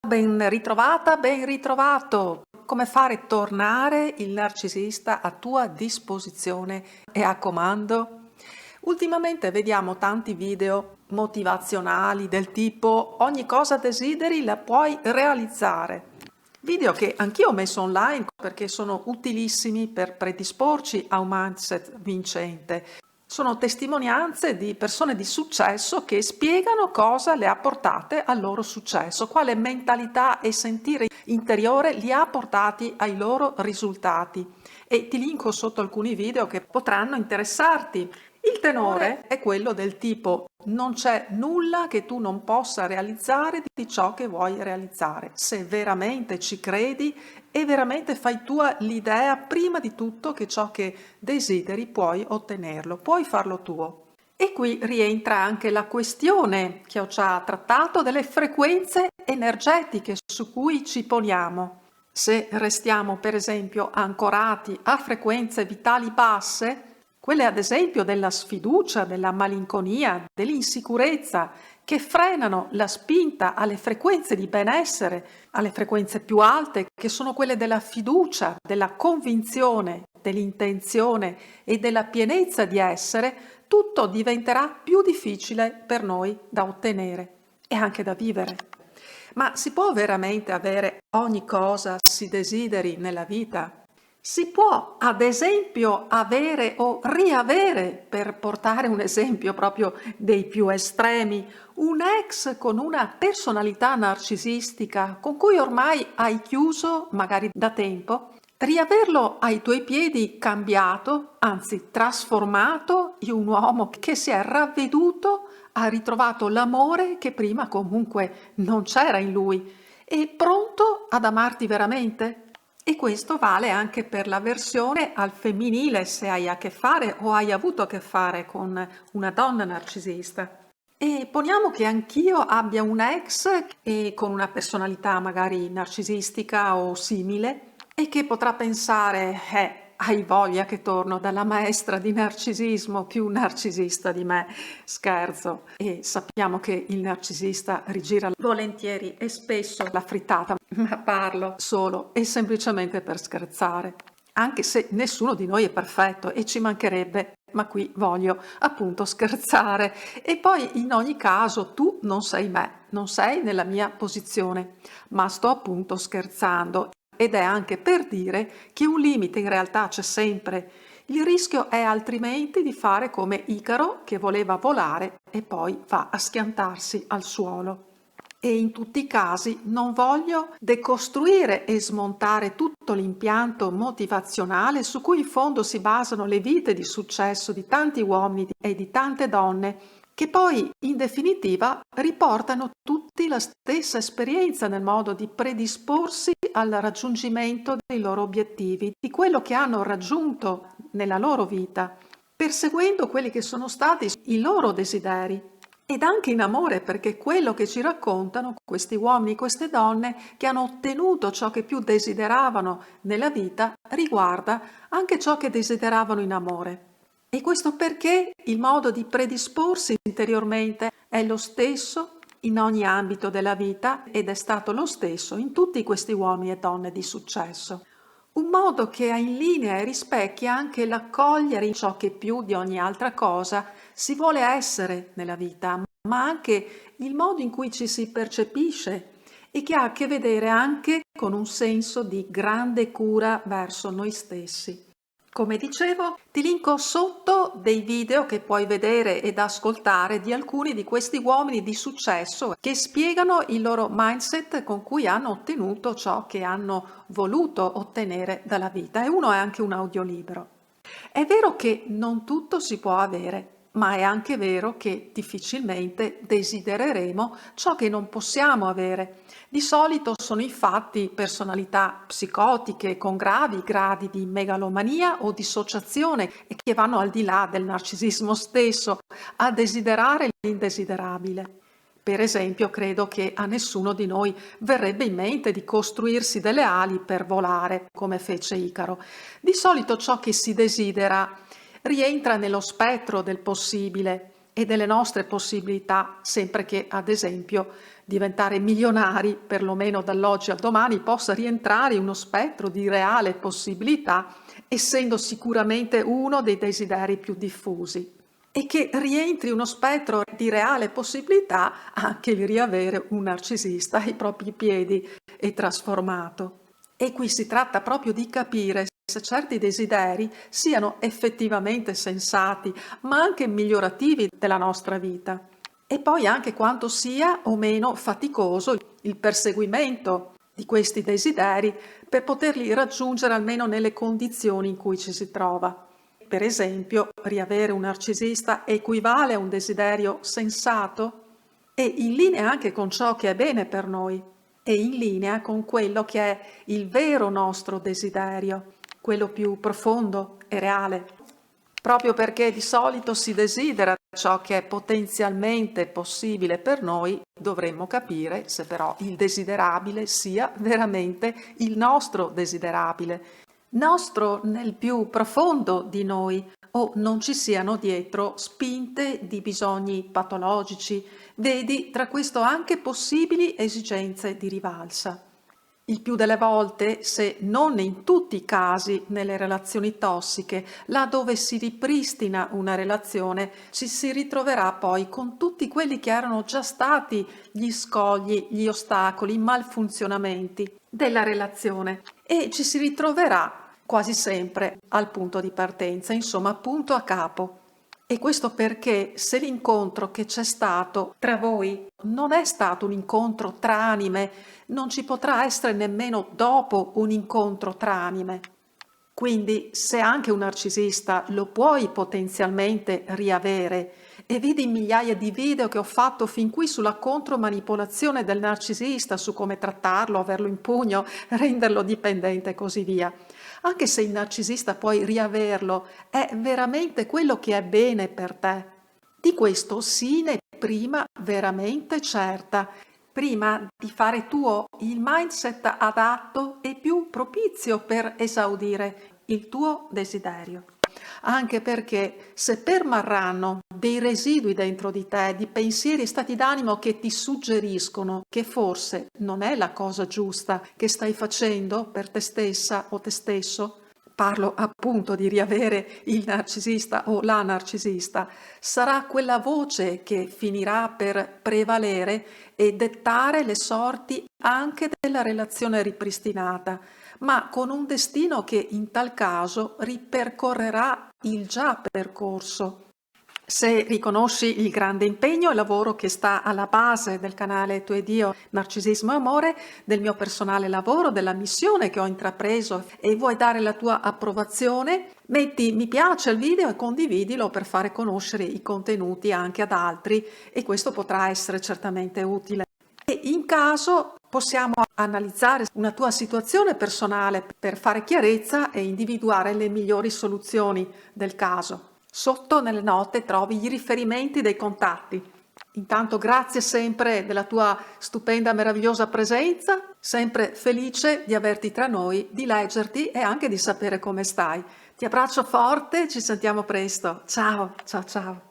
Ben ritrovata, ben ritrovato. Come fare tornare il narcisista a tua disposizione e a comando? Ultimamente vediamo tanti video motivazionali del tipo ogni cosa desideri la puoi realizzare. Video che anch'io ho messo online perché sono utilissimi per predisporci a un mindset vincente. Sono testimonianze di persone di successo che spiegano cosa le ha portate al loro successo, quale mentalità e sentire interiore li ha portati ai loro risultati. E ti linko sotto alcuni video che potranno interessarti. Il tenore è quello del tipo: non c'è nulla che tu non possa realizzare di ciò che vuoi realizzare. Se veramente ci credi e veramente fai tua l'idea, prima di tutto, che ciò che desideri puoi ottenerlo, puoi farlo tuo. E qui rientra anche la questione che ho già trattato delle frequenze energetiche su cui ci poniamo. Se restiamo, per esempio, ancorati a frequenze vitali basse, quelle ad esempio della sfiducia, della malinconia, dell'insicurezza, che frenano la spinta alle frequenze di benessere, alle frequenze più alte, che sono quelle della fiducia, della convinzione, dell'intenzione e della pienezza di essere, tutto diventerà più difficile per noi da ottenere e anche da vivere. Ma si può veramente avere ogni cosa si desideri nella vita? Si può, ad esempio, avere o riavere, per portare un esempio proprio dei più estremi, un ex con una personalità narcisistica con cui ormai hai chiuso magari da tempo? Riaverlo ai tuoi piedi cambiato, anzi trasformato in un uomo che si è ravveduto, ha ritrovato l'amore che prima comunque non c'era in lui, è pronto ad amarti veramente? E questo vale anche per la versione al femminile, se hai a che fare o hai avuto a che fare con una donna narcisista. E poniamo che anch'io abbia un ex e con una personalità magari narcisistica o simile e che potrà pensare, hai voglia che torno dalla maestra di narcisismo più narcisista di me. Scherzo. E sappiamo che il narcisista rigira volentieri e spesso la frittata, ma parlo solo e semplicemente per scherzare. Anche se nessuno di noi è perfetto e ci mancherebbe, ma qui voglio appunto scherzare. E poi in ogni caso tu non sei me, non sei nella mia posizione, ma sto appunto scherzando. Ed è anche per dire che un limite in realtà c'è sempre. Il rischio è altrimenti di fare come Icaro, che voleva volare e poi va a schiantarsi al suolo. E in tutti i casi non voglio decostruire e smontare tutto l'impianto motivazionale su cui in fondo si basano le vite di successo di tanti uomini e di tante donne, che poi in definitiva riportano tutti la stessa esperienza nel modo di predisporsi al raggiungimento dei loro obiettivi, di quello che hanno raggiunto nella loro vita, perseguendo quelli che sono stati i loro desideri. Ed anche in amore, perché quello che ci raccontano questi uomini, queste donne che hanno ottenuto ciò che più desideravano nella vita, riguarda anche ciò che desideravano in amore. E questo perché il modo di predisporsi interiormente è lo stesso in ogni ambito della vita ed è stato lo stesso in tutti questi uomini e donne di successo. Un modo che in linea e rispecchia anche l'accogliere ciò che più di ogni altra cosa si vuole essere nella vita, ma anche il modo in cui ci si percepisce e che ha a che vedere anche con un senso di grande cura verso noi stessi. Come dicevo, ti linko sotto dei video che puoi vedere ed ascoltare di alcuni di questi uomini di successo che spiegano il loro mindset con cui hanno ottenuto ciò che hanno voluto ottenere dalla vita, e uno è anche un audiolibro. È vero che non tutto si può avere, ma è anche vero che difficilmente desidereremo ciò che non possiamo avere. Di solito sono infatti personalità psicotiche con gravi gradi di megalomania o dissociazione e che vanno al di là del narcisismo stesso a desiderare l'indesiderabile. Per esempio, credo che a nessuno di noi verrebbe in mente di costruirsi delle ali per volare, come fece Icaro. Di solito ciò che si desidera rientra nello spettro del possibile e delle nostre possibilità, sempre che, ad esempio, diventare milionari, perlomeno dall'oggi al domani, possa rientrare in uno spettro di reale possibilità, essendo sicuramente uno dei desideri più diffusi, e che rientri uno spettro di reale possibilità anche il riavere un narcisista ai propri piedi e trasformato. E qui si tratta proprio di capire se certi desideri siano effettivamente sensati, ma anche migliorativi della nostra vita. E poi anche quanto sia o meno faticoso il perseguimento di questi desideri per poterli raggiungere almeno nelle condizioni in cui ci si trova. Per esempio, riavere un narcisista equivale a un desiderio sensato e in linea anche con ciò che è bene per noi e in linea con quello che è il vero nostro desiderio, quello più profondo e reale. Proprio perché di solito si desidera ciò che è potenzialmente possibile per noi, dovremmo capire se però il desiderabile sia veramente il nostro desiderabile, nostro nel più profondo di noi, o non ci siano dietro spinte di bisogni patologici, vedi tra questo anche possibili esigenze di rivalsa. Il più delle volte, se non in tutti i casi nelle relazioni tossiche, là dove si ripristina una relazione, ci si ritroverà poi con tutti quelli che erano già stati gli scogli, gli ostacoli, i malfunzionamenti della relazione e ci si ritroverà quasi sempre al punto di partenza, insomma, punto a capo. E questo perché se l'incontro che c'è stato tra voi non è stato un incontro tra anime, non ci potrà essere nemmeno dopo un incontro tra anime. Quindi se anche un narcisista lo puoi potenzialmente riavere, e vedi migliaia di video che ho fatto fin qui sulla contromanipolazione del narcisista, su come trattarlo, averlo in pugno, renderlo dipendente e così via. Anche se il narcisista puoi riaverlo, è veramente quello che è bene per te. Di questo sii ne prima veramente certa, prima di fare tuo il mindset adatto e più propizio per esaudire il tuo desiderio. Anche perché se permarranno dei residui dentro di te, di pensieri e stati d'animo che ti suggeriscono che forse non è la cosa giusta che stai facendo per te stessa o te stesso, parlo appunto di riavere il narcisista o la narcisista, sarà quella voce che finirà per prevalere e dettare le sorti anche della relazione ripristinata, ma con un destino che in tal caso ripercorrerà il già percorso. Se riconosci il grande impegno e lavoro che sta alla base del canale Tu ed Io, Narcisismo e Amore, del mio personale lavoro, della missione che ho intrapreso e vuoi dare la tua approvazione, metti mi piace al video e condividilo per fare conoscere i contenuti anche ad altri e questo potrà essere certamente utile. E in caso possiamo analizzare una tua situazione personale per fare chiarezza e individuare le migliori soluzioni del caso. Sotto nelle note trovi i riferimenti dei contatti. Intanto grazie sempre della tua stupenda, meravigliosa presenza, sempre felice di averti tra noi, di leggerti e anche di sapere come stai. Ti abbraccio forte, ci sentiamo presto. Ciao, ciao, ciao.